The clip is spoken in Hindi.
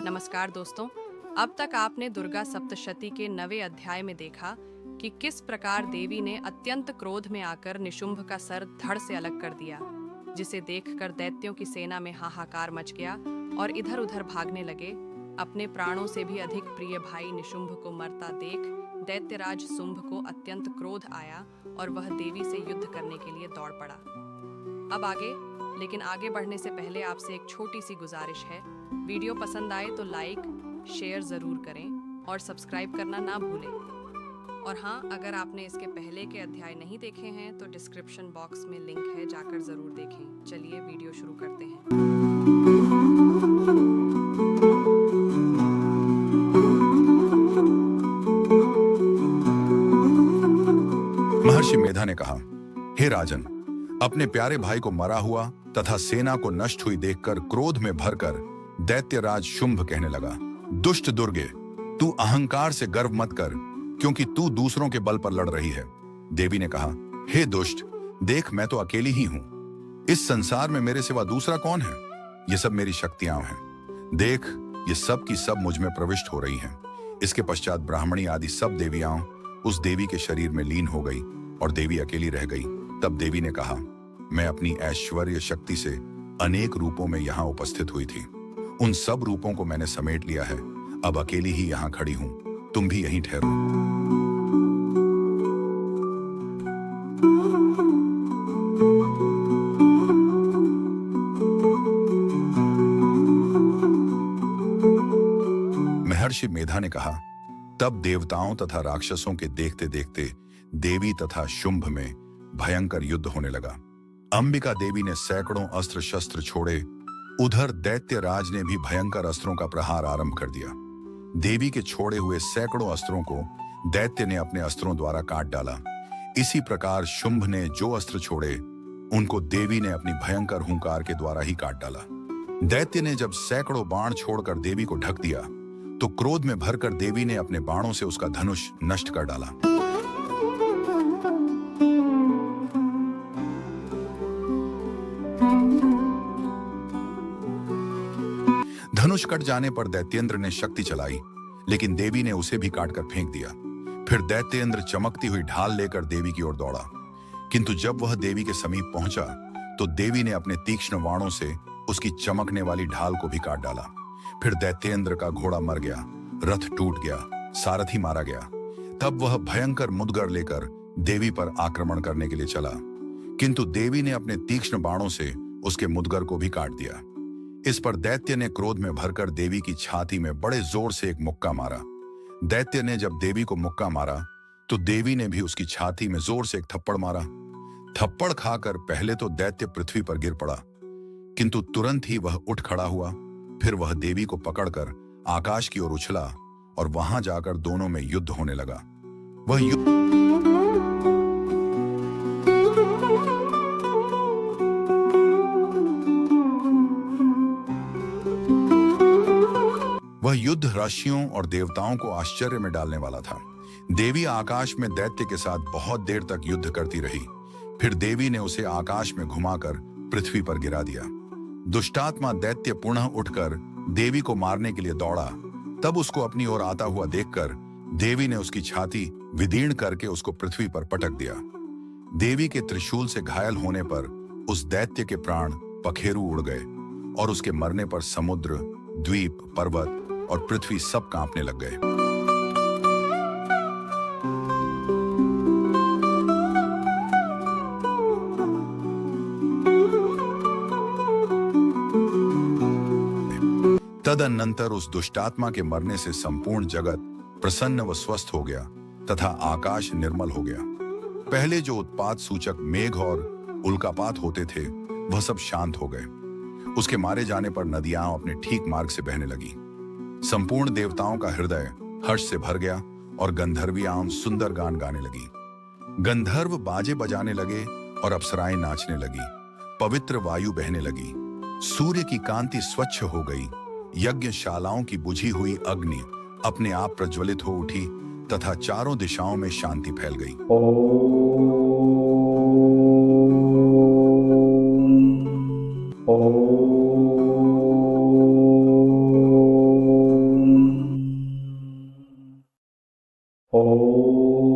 नमस्कार दोस्तों। अब तक आपने दुर्गा सप्तशती के 9वें अध्याय में देखा कि किस प्रकार देवी ने अत्यंत क्रोध में आकर निशुंभ का सर धड़ से अलग कर दिया, जिसे देखकर दैत्यों की सेना में हाहाकार मच गया और इधर उधर भागने लगे। अपने प्राणों से भी अधिक प्रिय भाई निशुंभ को मरता देख दैत्यराज शुंभ को अत्यंत क्रोध आया और वह देवी से युद्ध करने के लिए दौड़ पड़ा। अब आगे, लेकिन आगे बढ़ने से पहले आपसे एक छोटी सी गुजारिश है। वीडियो पसंद आए तो लाइक शेयर ज़रूर करें और सब्सक्राइब करना ना भूलें। और हाँ, अगर आपने इसके पहले के अध्याय नहीं देखे हैं तो डिस्क्रिप्शन बॉक्स में लिंक है, जाकर ज़रूर देखें। चलिए वीडियो शुरू करते हैं। महर्षि मेधा ने कहा, हे राजन, अपने प्यारे भाई को मरा हुआ तथा सेना को नष्ट हुई देखकर क्रोध में भरकर दैत्यराज शुंभ कहने लगा, दुष्ट दुर्गे, तू अहंकार से गर्व मत कर, क्योंकि तू दूसरों के बल पर लड़ रही है। देवी ने कहा, हे दुष्ट, देख मैं तो अकेली ही हूं। इस संसार में मेरे सिवा दूसरा कौन है? ये सब मेरी शक्तियां हैं। देख, ये सब की सब मुझ में प्रविष्ट हो रही हैं। इसके पश्चात ब्राह्मणी आदि सब देवियां उस देवी के शरीर में लीन हो गई और देवी अकेली रह गई। तब देवी ने कहा, मैं अपनी ऐश्वर्य शक्ति से अनेक रूपों में यहाँ उपस्थित हुई थी। उन सब रूपों को मैंने समेट लिया है। अब अकेली ही यहाँ खड़ी हूं, तुम भी यहीं ठहरो। महर्षि मेधा ने कहा, तब देवताओं तथा राक्षसों के देखते देखते देवी तथा शुंभ में भयंकर युद्ध होने लगा। अंबिका देवी ने सैकड़ों अस्त्र शस्त्र छोड़े, उधर दैत्यराज ने भी भयंकर अस्त्रों का प्रहार आरंभ कर दिया। देवी के छोड़े हुए सैकड़ों अस्त्रों को दैत्य ने अपने अस्त्रों द्वारा काट डाला। इसी प्रकार शुंभ ने जो अस्त्र छोड़े, उनको देवी ने अपनी भयंकर हुंकार के द्वारा ही काट डाला। दैत्य ने जब सैकड़ों बाण छोड़कर देवी को ढक दिया, तो क्रोध में भरकर देवी ने अपने बाणों से उसका धनुष नष्ट कर डाला। धनुष कट जाने पर दैत्येंद्र ने शक्ति चलाई, लेकिन देवी ने उसे भी काटकर फेंक दिया। फिर दैत्येंद्र चमकती हुई ढाल लेकर देवी की ओर दौड़ा, किंतु जब वह देवी के समीप पहुंचा तो देवी ने अपने तीक्ष्ण बाणों से उसकी चमकने वाली ढाल को भी काट डाला। फिर दैत्येंद्र का घोड़ा मर गया, रथ टूट गया, सारथी मारा गया। तब वह भयंकर मुदगर लेकर देवी पर आक्रमण करने के लिए चला, किंतु देवी ने अपने तीक्ष्ण बाणों से उसके मुदगर को भी काट दिया। इस पर दैत्य ने क्रोध में भरकर देवी की छाती में बड़े जोर से एक मुक्का मारा। दैत्य ने जब देवी को मुक्का मारा तो देवी ने भी उसकी छाती में जोर से एक थप्पड़ मारा। थप्पड़ खाकर पहले तो दैत्य पृथ्वी पर गिर पड़ा, किंतु तुरंत ही वह उठ खड़ा हुआ। फिर वह देवी को पकड़कर आकाश की ओर उछला और वहां जाकर दोनों में युद्ध होने लगा। वह युद्ध ऋषियों और देवताओं को आश्चर्य में डालने वाला था। देवी आकाश में दैत्य के साथ बहुत देर तक युद्ध करती रही। फिर देवी ने उसे आकाश में घुमाकर पृथ्वी पर गिरा दिया। दुष्टात्मा दैत्य पुनः उठकर देवी को मारने के लिए दौड़ा। तब उसको अपनी ओर आता हुआ देखकर देवी ने उसकी छाती विदीर्ण करके उसको पृथ्वी पर पटक दिया। देवी के त्रिशूल से घायल होने पर उस दैत्य के प्राण पखेरु उड़ गए और उसके मरने पर समुद्र, द्वीप, पर्वत और पृथ्वी सब कांपने लग गए। तदनंतर उस दुष्टात्मा के मरने से संपूर्ण जगत प्रसन्न व स्वस्थ हो गया तथा आकाश निर्मल हो गया। पहले जो उत्पात सूचक मेघ और उल्कापात होते थे, वह सब शांत हो गए। उसके मारे जाने पर नदियां अपने ठीक मार्ग से बहने लगी। संपूर्ण देवताओं का हृदय हर्ष से भर गया और गंधर्वियां सुंदर गान गाने लगी। गंधर्व बाजे बजाने लगे और अप्सराएं नाचने लगी। पवित्र वायु बहने लगी। सूर्य की कांति स्वच्छ हो गई। यज्ञशालाओं की बुझी हुई अग्नि अपने आप प्रज्वलित हो उठी तथा चारों दिशाओं में शांति फैल गई। ओम ॐ